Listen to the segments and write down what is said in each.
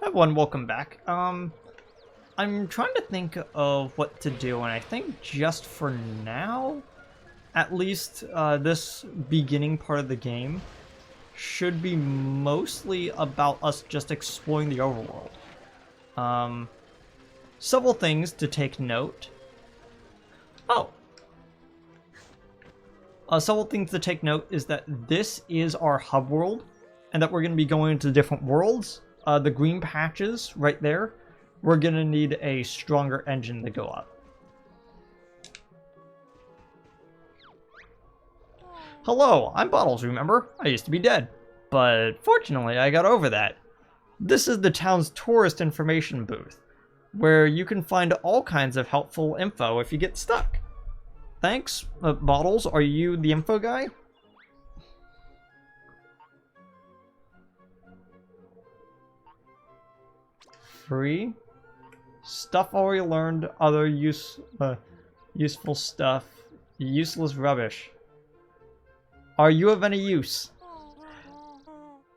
Hi everyone, welcome back. I'm trying to think of what to do, and I think just for now, at least this beginning part of the game should be mostly about us just exploring the overworld. Um, Several things to take note. Oh, several things to take note is that this is our hub world, and that we're going to be going into different worlds. The green patches right there, we're going to need a stronger engine to go up. Hello, I'm Bottles, remember? I used to be dead, but fortunately I got over that. This is the town's tourist information booth, where you can find all kinds of helpful info if you get stuck. Thanks, Bottles, are you the info guy? Free? Stuff already learned, other useful stuff, useless rubbish. Are you of any use?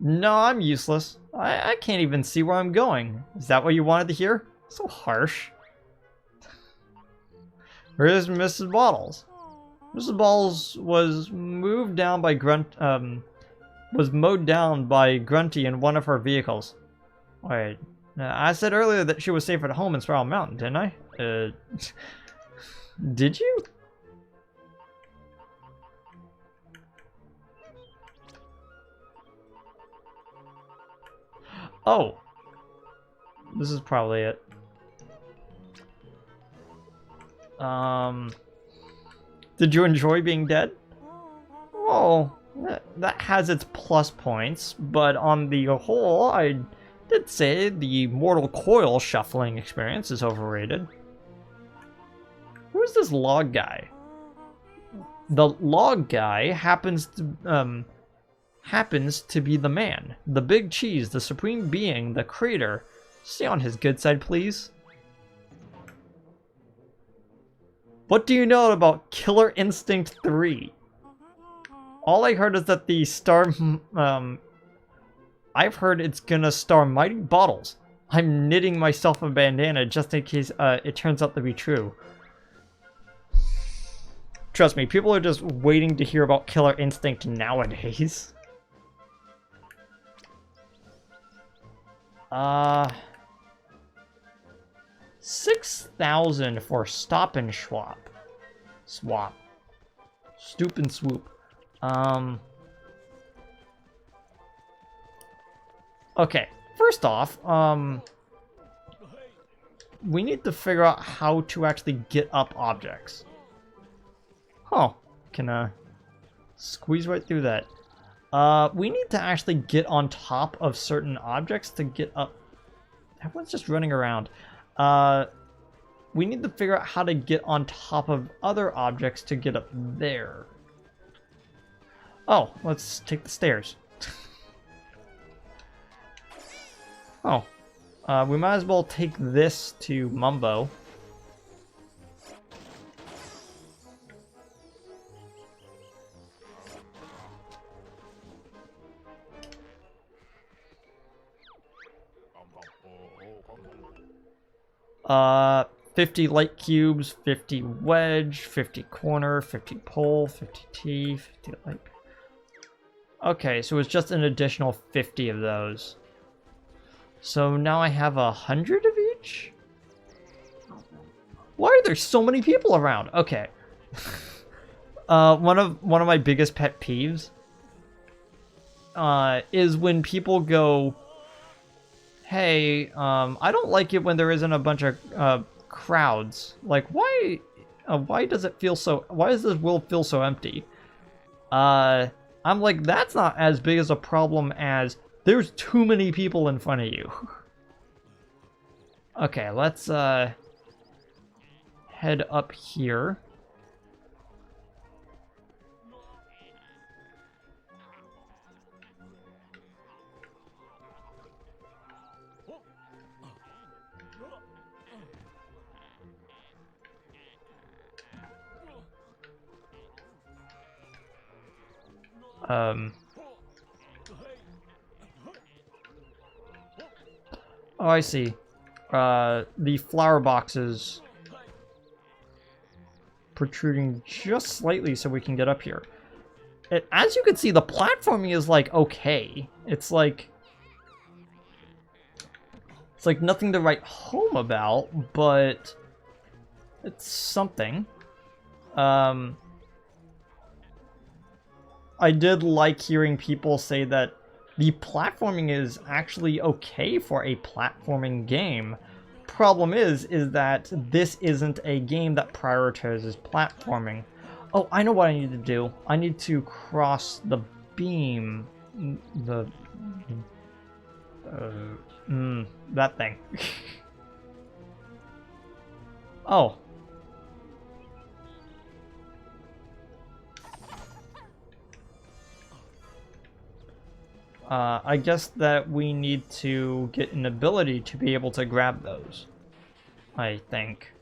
No, I'm useless. I can't even see where I'm going. Is that what you wanted to hear? So harsh. Where is Mrs. Bottles? Mrs. Bottles was moved down by was mowed down by Grunty in one of her vehicles. Wait, I said earlier that she was safe at home in Spiral Mountain, didn't I? Did you? Oh. This is probably it. Did you enjoy being dead? Oh, that has its plus points, but on the whole, I did say the mortal coil shuffling experience is overrated. Who's this log guy? The log guy happens to be the man, the big cheese, the supreme being, the creator. Stay on his good side, please. What do you know about Killer Instinct 3? All I heard is that the I've heard it's gonna star Mighty Bottles. I'm knitting myself a bandana just in case it turns out to be true. Trust me, people are just waiting to hear about Killer Instinct nowadays. 6,000 for Stop and Swap. Stoop and swoop. Okay, first off, we need to figure out how to actually get up objects. Huh, can squeeze right through that. We need to actually get on top of certain objects to get up. Everyone's just running around. We need to figure out how to get on top of other objects to get up there. Oh, let's take the stairs. Oh, we might as well take this to Mumbo. Uh, 50 light cubes, 50 wedge, 50 corner, 50 pole, 50 T, 50 light. Okay, so it's just an additional 50 of those. So now I have 100 of each? Why are there so many people around? Okay. One of my biggest pet peeves is when people go, hey, I don't like it when there isn't a bunch of crowds. Like, why does it feel so? Why does this world feel so empty? I'm like, that's not as big as a problem as there's too many people in front of you. Okay, let's head up here. Oh, I see. The flower boxes protruding just slightly so we can get up here. As you can see, the platforming is like okay. It's like nothing to write home about, but it's something. I did like hearing people say that the platforming is actually okay for a platforming game. Problem is that this isn't a game that prioritizes platforming. Oh, I know what I need to do. I need to cross the beam. That thing. Oh. I guess that we need to get an ability to be able to grab those. I think.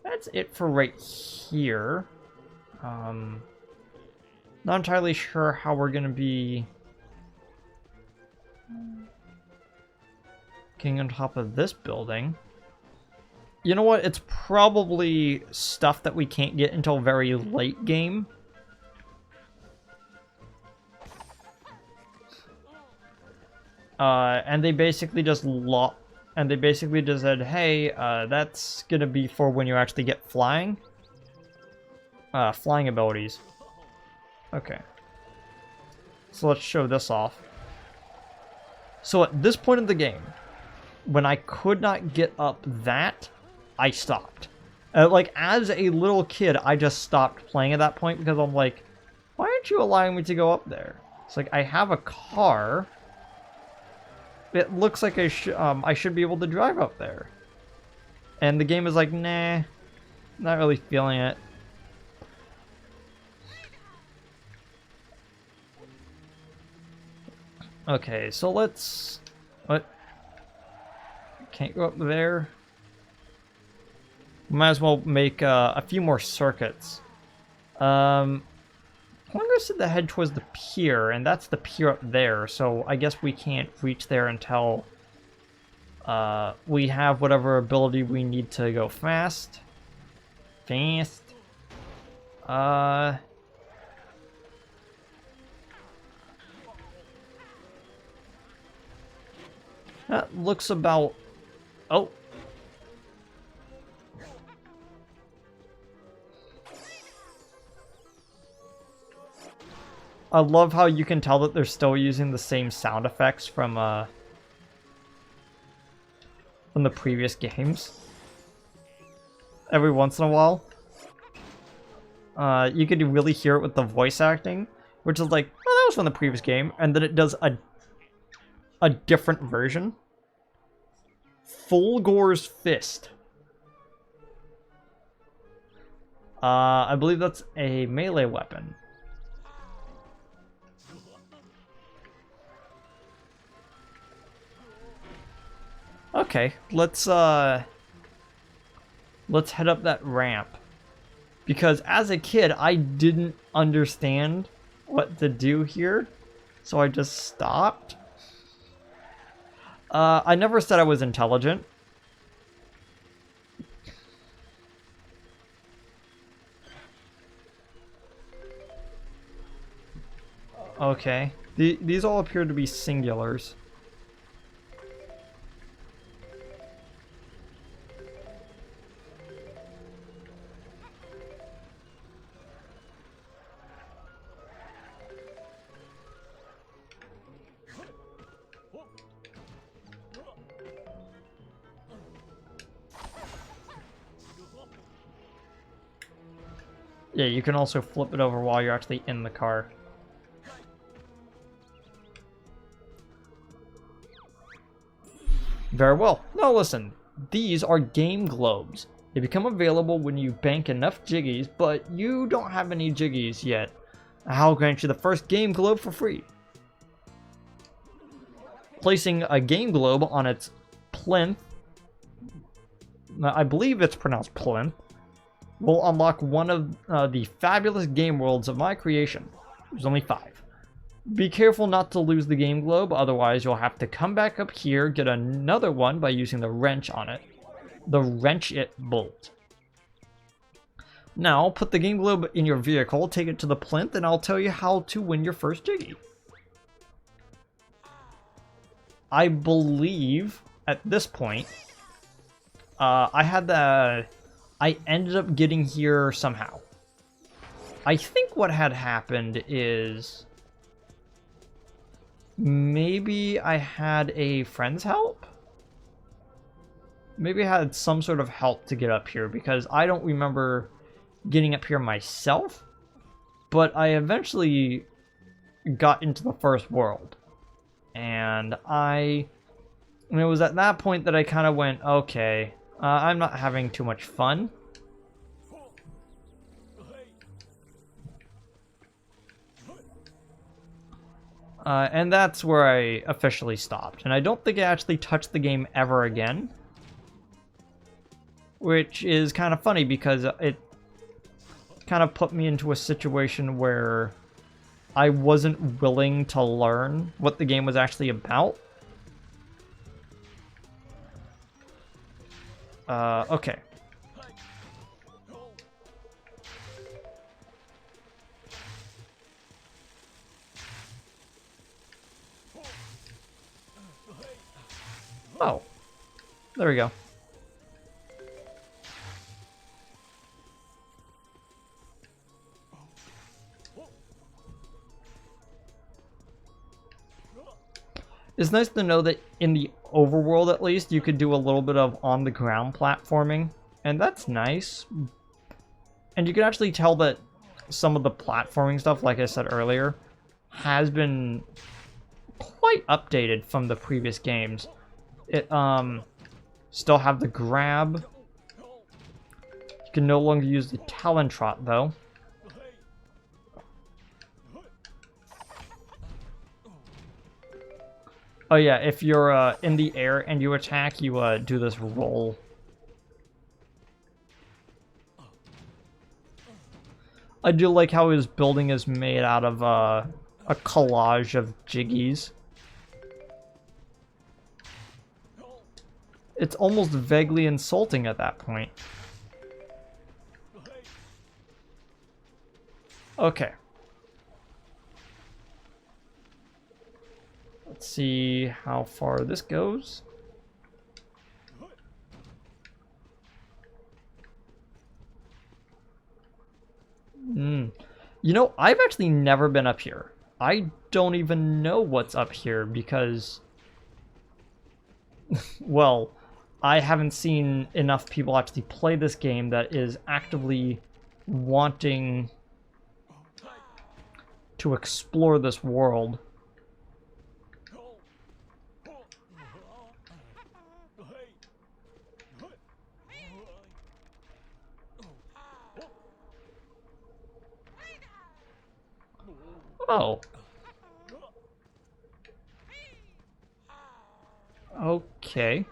That's it for right here. Not entirely sure how we're gonna be getting on top of this building. You know what? It's probably stuff that we can't get until very late game. And they basically just said, hey, that's gonna be for when you actually get flying. Flying abilities. Okay. So let's show this off. So at this point in the game, when I could not get up that, I stopped. Like, as a little kid, I just stopped playing at that point because I'm like, why aren't you allowing me to go up there? It's like, I have a car. It looks like I should be able to drive up there. And the game is like, nah, not really feeling it. Okay, so let's... What? Can't go up there. Might as well make a few more circuits. Pointer said to head towards the pier, and that's the pier up there, so I guess we can't reach there until we have whatever ability we need to go fast. That looks about... Oh. I love how you can tell that they're still using the same sound effects from the previous games. Every once in a while. You could really hear it with the voice acting, which is like, oh, that was from the previous game, and then it does a different version. Fulgor's Fist. I believe that's a melee weapon. Okay, let's head up that ramp. Because as a kid, I didn't understand what to do here, so I just stopped. I never said I was intelligent. Okay, these all appear to be singulars. Yeah, you can also flip it over while you're actually in the car. Very well. Now listen, these are game globes. They become available when you bank enough jiggies, but you don't have any jiggies yet. I'll grant you the first game globe for free. Placing a game globe on its plinth, I believe it's pronounced plinth, will unlock one of the fabulous game worlds of my creation. There's only 5. Be careful not to lose the game globe, otherwise you'll have to come back up here, get another one by using the wrench on it. The wrench it bolt. Now, put the game globe in your vehicle, take it to the plinth, and I'll tell you how to win your first Jiggy. I believe, at this point, I ended up getting here somehow. I think what had happened is maybe I had a friend's help? Maybe I had some sort of help to get up here, because I don't remember getting up here myself, but I eventually got into the first world. And it was at that point that I kind of went, okay, I'm not having too much fun. And that's where I officially stopped. And I don't think I actually touched the game ever again. Which is kind of funny because it kind of put me into a situation where I wasn't willing to learn what the game was actually about. Okay. Oh, there we go. It's nice to know that in the overworld, at least, you could do a little bit of on-the-ground platforming, and that's nice. And you can actually tell that some of the platforming stuff, like I said earlier, has been quite updated from the previous games. It still have the grab. You can no longer use the Talon Trot, though. Oh yeah, if you're in the air and you attack, you do this roll. I do like how his building is made out of a collage of jiggies. It's almost vaguely insulting at that point. Okay. Let's see how far this goes. You know, I've actually never been up here. I don't even know what's up here because, well, I haven't seen enough people actually play this game that is actively wanting to explore this world. Oh. Okay.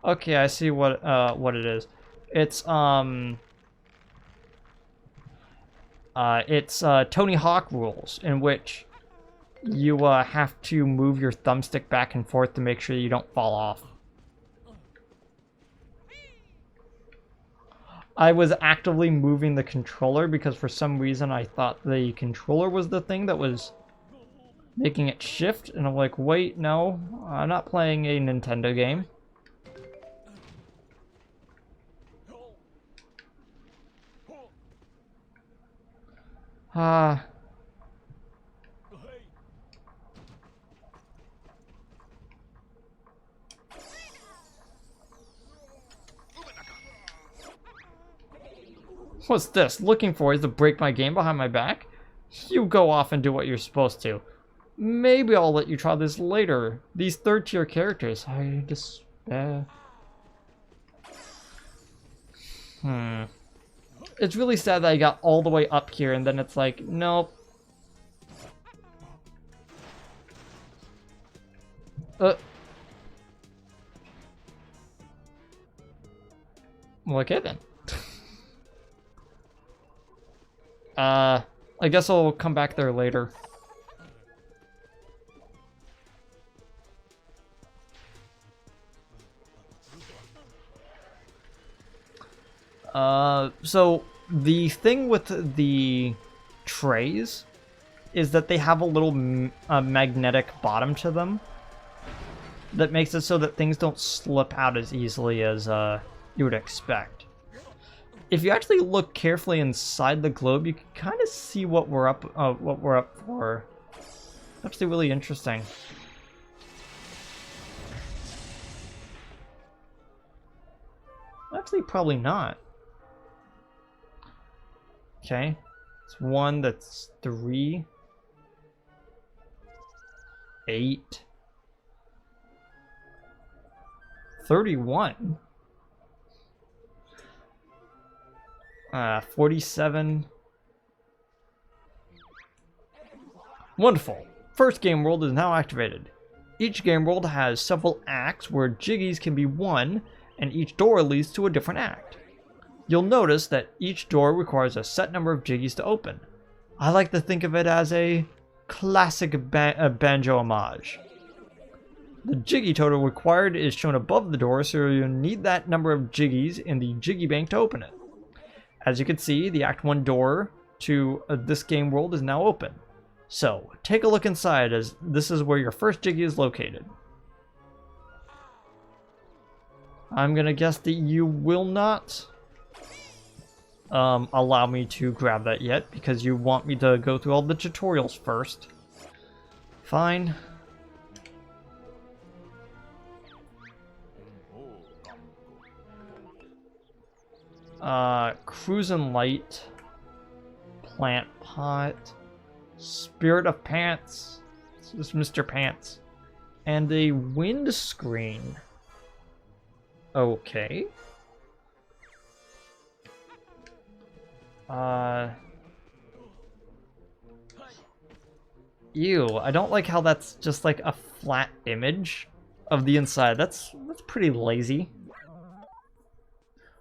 Okay, I see what it is. It's Tony Hawk rules, in which you have to move your thumbstick back and forth to make sure you don't fall off. I was actively moving the controller because for some reason I thought the controller was the thing that was making it shift, and I'm like, wait, no, I'm not playing a Nintendo game. What's this? Looking for is to break my game behind my back? You go off and do what you're supposed to. Maybe I'll let you try this later. These third-tier characters, I despair. It's really sad that I got all the way up here and then it's like, nope. Okay then. I guess I'll come back there later. So the thing with the trays is that they have a little magnetic bottom to them that makes it so that things don't slip out as easily as you would expect. If you actually look carefully inside the globe, you can kind of see what we're up for. It's actually really interesting. Actually, probably not. Okay, it's 1, that's 3, 8, 31, 47. Wonderful. First game world is now activated. Each game world has several acts where jiggies can be won, and each door leads to a different act. You'll notice that each door requires a set number of jiggies to open. I like to think of it as a classic banjo homage. The jiggy total required is shown above the door, so you'll need that number of jiggies in the jiggy bank to open it. As you can see, the Act 1 door to this game world is now open. So, take a look inside, as this is where your first jiggy is located. I'm gonna guess that you will not allow me to grab that yet, because you want me to go through all the tutorials first. Fine. Cruisin' Light, Plant Pot, Spirit of Pants, this is Mr. Pants, and a windscreen. Okay. Ew, I don't like how that's just like a flat image of the inside. That's pretty lazy.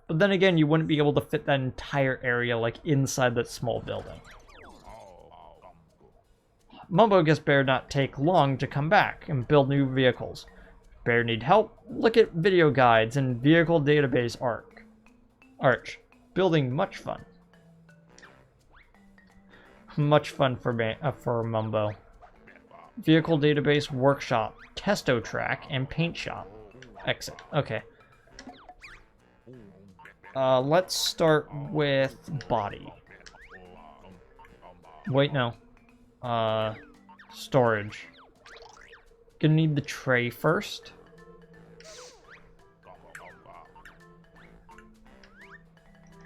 But then again, you wouldn't be able to fit that entire area like inside that small building. Mumbo guess Bear not take long to come back and build new vehicles. Bear need help? Look at video guides and vehicle database Arch. Building much fun. Much fun for Mumbo. Vehicle database workshop, testo track, and paint shop. Exit. Okay. Let's start with body. Wait, no. Storage. Gonna need the tray first.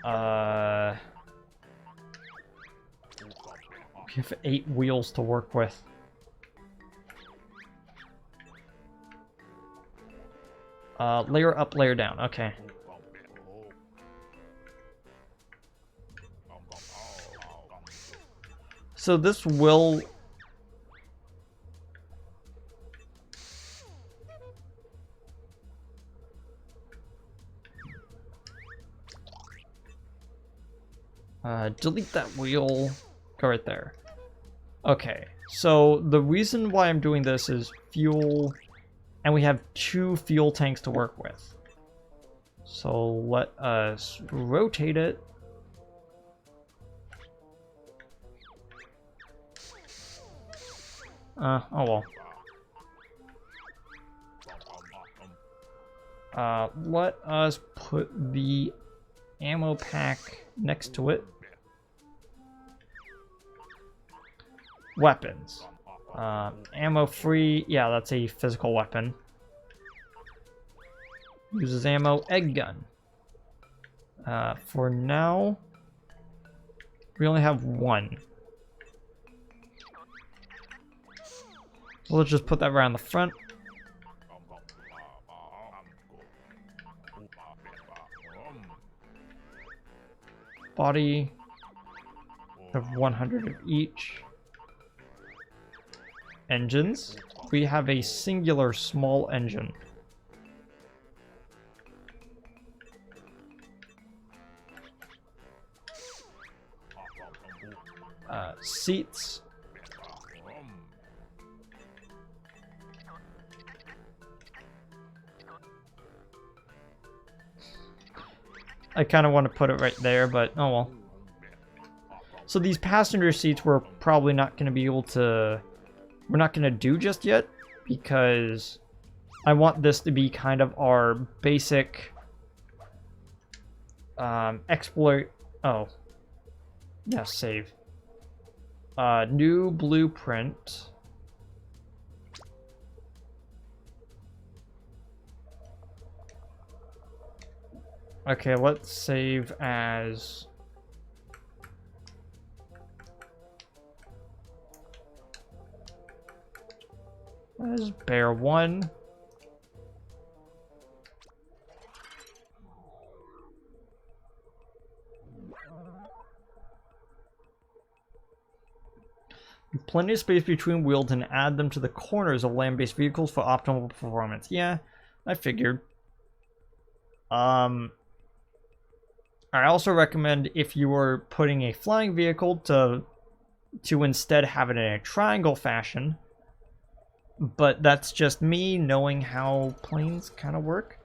We have 8 wheels to work with. Layer up, layer down. Okay. So this will... delete that wheel. Go right there. Okay, so the reason why I'm doing this is fuel, and we have 2 fuel tanks to work with. So let us rotate it. Oh well. Let us put the ammo pack next to it. Weapons. Ammo free. Yeah, that's a physical weapon. Uses ammo. Egg gun. For now, we only have 1. Let's just put that around the front. Body. Have 100 of each. Engines. We have a singular small engine. Seats. I kind of want to put it right there, but oh well. So these passenger seats we're probably not going to be able to... We're not going to do just yet, because I want this to be kind of our basic exploit... Oh. Yeah, save. New blueprint. Okay, let's save as... As Bear 1. Plenty of space between wheels and add them to the corners of land-based vehicles for optimal performance. Yeah, I figured. I also recommend if you were putting a flying vehicle to instead have it in a triangle fashion. But that's just me knowing how planes kind of work.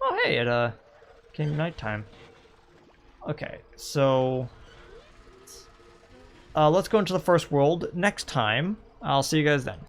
Oh, hey, it came nighttime. Okay, so let's go into the first world next time. I'll see you guys then.